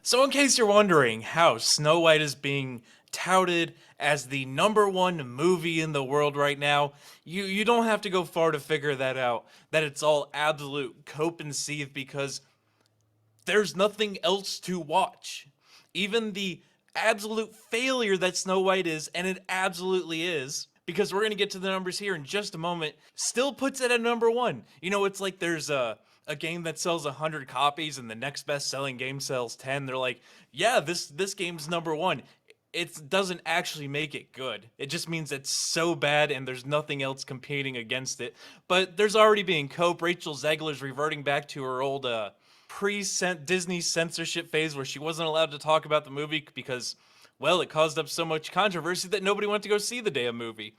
So, in case you're wondering how Snow White is being touted as the number one movie in the world right now, you don't have to go far to figure that out. That it's all absolute cope and seethe because there's nothing else to watch. Even the absolute failure that Snow White is, and it absolutely is, because we're going to get to the numbers here in just a moment, still puts it at number one. You know, it's like there's a game that sells 100 copies and the next best selling game sells 10. They're like, yeah, this game's number one. It doesn't actually make it good. It just means it's so bad and there's nothing else competing against it. But there's already being cope. Rachel Zegler's reverting back to her old pre-Disney censorship phase where she wasn't allowed to talk about the movie because, well, it caused up so much controversy that nobody went to go see the damn movie.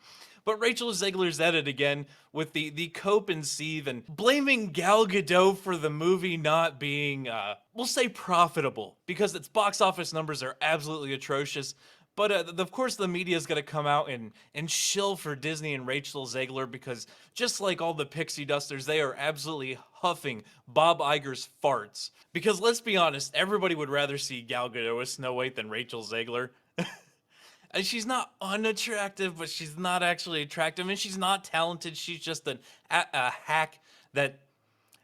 But Rachel Zegler's at it again with the cope and seethe and blaming Gal Gadot for the movie not being, we'll say, profitable because its box office numbers are absolutely atrocious. But of course, the media's going to come out and shill for Disney and Rachel Zegler because just like all the pixie dusters, they are absolutely huffing Bob Iger's farts. Because let's be honest, everybody would rather see Gal Gadot as Snow White than Rachel Zegler. And she's not unattractive, but she's not actually attractive, and she's not talented. She's just a hack that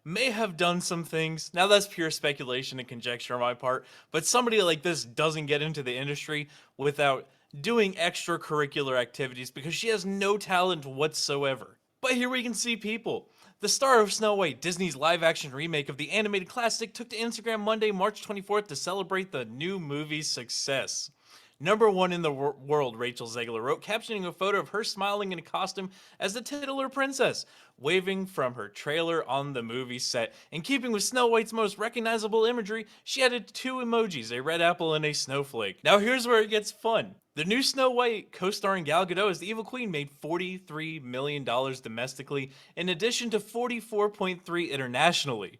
may have done some things. Now that's pure speculation and conjecture on my part, but somebody like this doesn't get into the industry without doing extracurricular activities because she has no talent whatsoever. But here we can see people. The star of Snow White, Disney's live-action remake of the animated classic, took to Instagram Monday, March 24th to celebrate the new movie's success. Number one in the world, Rachel Zegler wrote, captioning a photo of her smiling in a costume as the titular princess, waving from her trailer on the movie set. In keeping with Snow White's most recognizable imagery, she added two emojis, a red apple and a snowflake. Now here's where it gets fun. The new Snow White, co-starring Gal Gadot as the evil queen, made $43 million domestically, in addition to $44.3 internationally.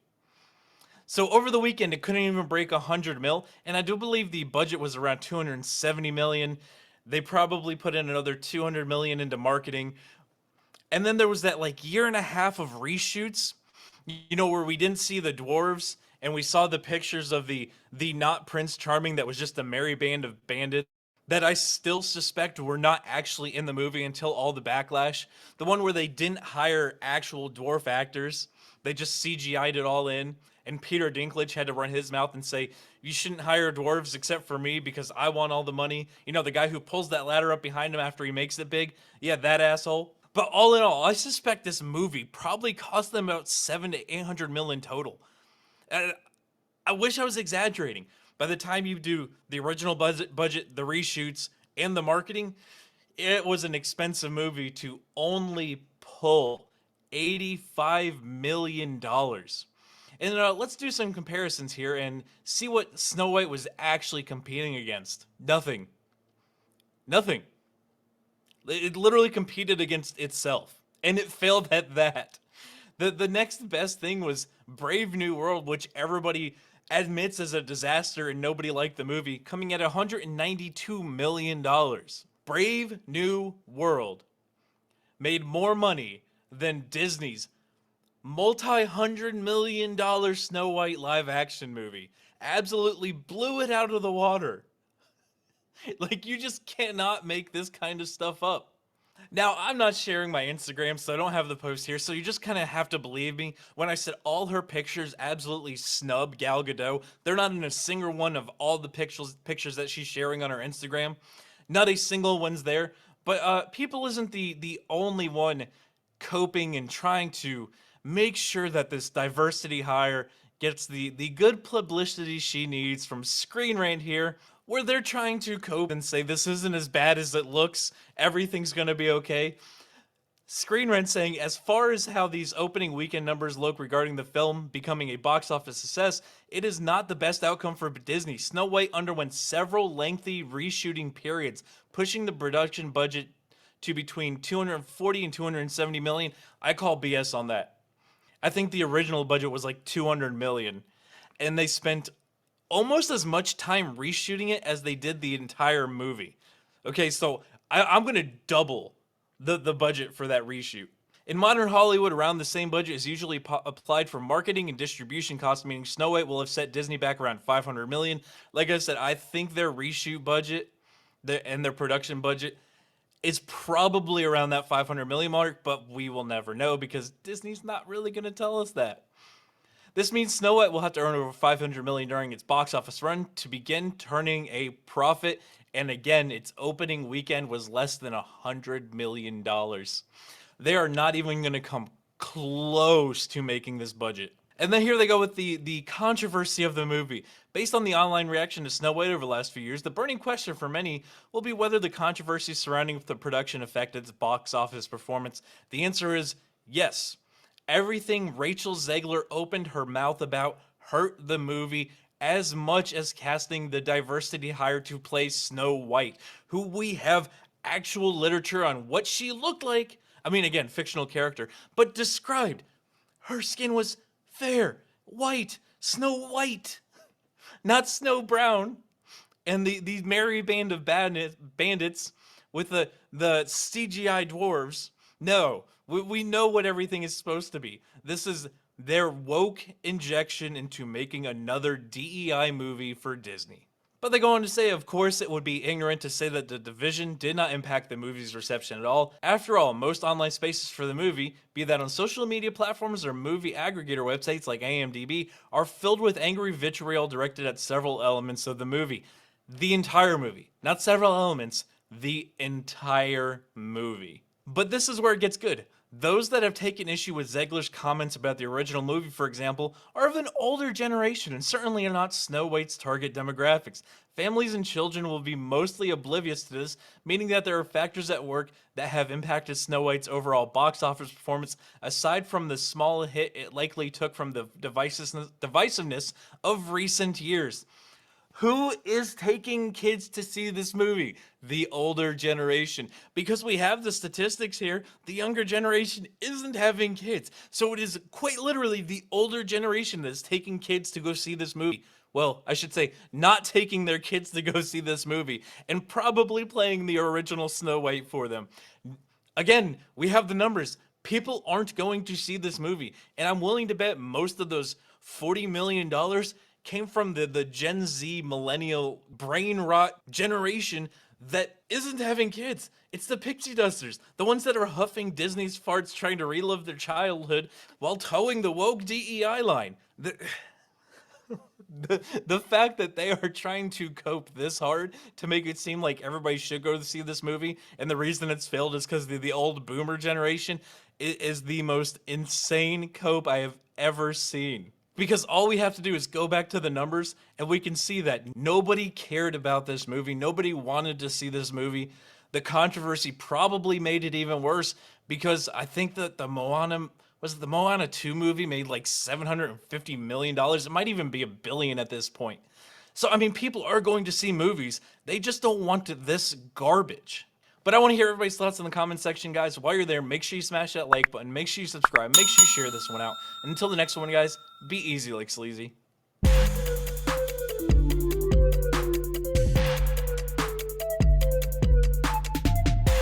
So over the weekend, it couldn't even break 100 mil, and I do believe the budget was around 270 million. They probably put in another 200 million into marketing, and then there was that like year and a half of reshoots, you know, where we didn't see the dwarves and we saw the pictures of the not Prince Charming that was just a merry band of bandits that I still suspect were not actually in the movie until all the backlash. The one where they didn't hire actual dwarf actors, they just CGI'd it all in. And Peter Dinklage had to run his mouth and say, you shouldn't hire dwarves except for me because I want all the money. You know, the guy who pulls that ladder up behind him after he makes it big. Yeah, that asshole. But all in all, I suspect this movie probably cost them about 700 to 800 million total. And I wish I was exaggerating. By the time you do the original budget, the reshoots, and the marketing, it was an expensive movie to only pull $85 million. And let's do some comparisons here and see what Snow White was actually competing against. Nothing. Nothing. It literally competed against itself, and it failed at that. The next best thing was Brave New World, which everybody admits is a disaster and nobody liked the movie, coming at $192 million. Brave New World made more money than Disney's multi-hundred-million-dollar Snow White live action movie. Absolutely blew it out of the water. Like, you just cannot make this kind of stuff up. Now, I'm not sharing my Instagram, so I don't have the post here, so you just kind of have to believe me when I said all her pictures absolutely snub Gal Gadot. They're not in a single one of all the pictures that she's sharing on her Instagram. Not a single one's there. But People isn't the only one coping and trying to make sure that this diversity hire gets the good publicity she needs from Screen Rant here, where they're trying to cope and say this isn't as bad as it looks, everything's gonna be okay. Screen Rant saying, as far as how these opening weekend numbers look regarding the film becoming a box office success, it is not the best outcome for Disney. Snow White underwent several lengthy reshooting periods, pushing the production budget to between 240 and 270 million. I call BS on that. I think the original budget was like 200 million, and they spent almost as much time reshooting it as they did the entire movie. Okay, so I'm gonna double the budget for that reshoot. In modern Hollywood, around the same budget is usually applied for marketing and distribution costs, meaning Snow White will have set Disney back around 500 million. Like I said, I think their reshoot budget and their production budget is probably around that 500 million mark, but we will never know because Disney's not really going to tell us that. This means Snow White will have to earn over 500 million during its box office run to begin turning a profit. And again, its opening weekend was less than $100 million. They are not even going to come close to making this budget. And then here they go with the controversy of the movie. Based on the online reaction to Snow White over the last few years, the burning question for many will be whether the controversy surrounding the production affected its box office performance. The answer is yes. Everything Rachel Zegler opened her mouth about hurt the movie as much as casting the diversity hire to play Snow White, who we have actual literature on what she looked like. I mean, again, fictional character, but described. Her skin was fair, white, Snow White, not Snow Brown. And the merry band of bandits with the CGI dwarves. No, we know what everything is supposed to be. This is their woke injection into making another DEI movie for Disney. But they go on to say, of course, it would be ignorant to say that the division did not impact the movie's reception at all. After all, most online spaces for the movie, be that on social media platforms or movie aggregator websites like IMDb, are filled with angry vitriol directed at several elements of the movie. The entire movie, not several elements, the entire movie. But this is where it gets good. Those that have taken issue with Zegler's comments about the original movie, for example, are of an older generation and certainly are not Snow White's target demographics. Families and children will be mostly oblivious to this, meaning that there are factors at work that have impacted Snow White's overall box office performance, aside from the small hit it likely took from the divisiveness of recent years. Who is taking kids to see this movie? The older generation. Because we have the statistics here, the younger generation isn't having kids. So it is quite literally the older generation that's taking kids to go see this movie. Well, I should say, not taking their kids to go see this movie, and probably playing the original Snow White for them. Again, we have the numbers. People aren't going to see this movie, and I'm willing to bet most of those $40 million came from the Gen Z millennial brain rot generation that isn't having kids. It's the pixie dusters, the ones that are huffing Disney's farts trying to relive their childhood while towing the woke DEI line. The fact that they are trying to cope this hard to make it seem like everybody should go to see this movie, and the reason it's failed is because the old boomer generation is the most insane cope I have ever seen. Because all we have to do is go back to the numbers and we can see that nobody cared about this movie. Nobody wanted to see this movie. The controversy probably made it even worse because I think that the Moana 2 movie made like $750 million. It might even be $1 billion at this point. So, I mean, people are going to see movies. They just don't want this garbage. But I want to hear everybody's thoughts in the comment section, guys. While you're there, make sure you smash that like button. Make sure you subscribe. Make sure you share this one out. And until the next one, guys, be easy like sleazy.